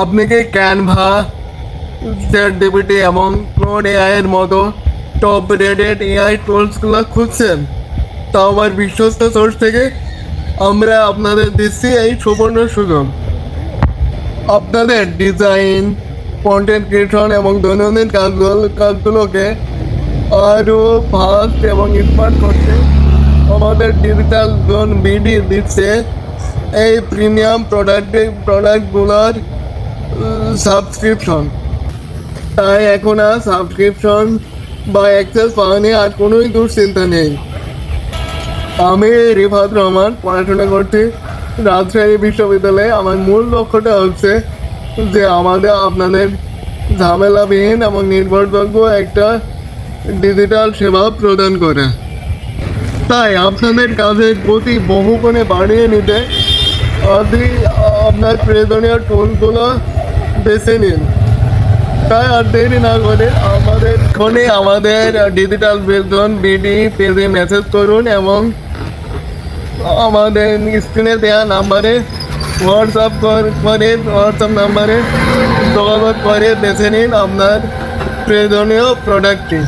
আপনি কি Canva, ChatGPT এবং ক্লোড এআই এর মতো টপ রেটেড এআই টুলসগুলো খুঁজছেন? তাও আমার বিশ্বস্ত সোর্স থেকে আমরা আপনাদের দিচ্ছি এই সুবর্ণ সুযোগ। আপনাদের ডিজাইন, কন্টেন্ট ক্রিয়েশন এবং দৈনন্দিন কাজগুলোকে আরও ফাস্ট এবং স্মার্ট করতে আমাদের ডিজিটাল জোন বিডি দিচ্ছে এই প্রিমিয়াম প্রোডাক্টগুলোর সাবস্ক্রিপশন। তাই এখন আর সাবস্ক্রিপশন বা অ্যাক্সেস পাওয়া নিয়ে আর কোনোই দুশ্চিন্তা নেই। আমি রিফাত রহমান, পড়াশোনা করছি রাজশাহী বিশ্ববিদ্যালয়ে। আমার মূল লক্ষ্যটা হচ্ছে যে আপনাদের ঝামেলাবিহীন এবং নির্ভরযোগ্য একটা ডিজিটাল সেবা প্রদান করে। তাই আপনাদের কাজের গতি বহুগুণে বাড়িয়ে নিতে আপনি আপনার প্রয়োজনীয় টুলগুলো বেছে নিন। তাই আর দেরি না করে আমাদের ডিজিটাল বেতন বিডি পেজে মেসেজ করুন এবং আমাদের স্ক্রিনে দেওয়া নাম্বারে হোয়াটসঅ্যাপ নাম্বারে যোগাযোগ করে বেছে নিন আপনার প্রয়োজনীয় প্রোডাক্টটি।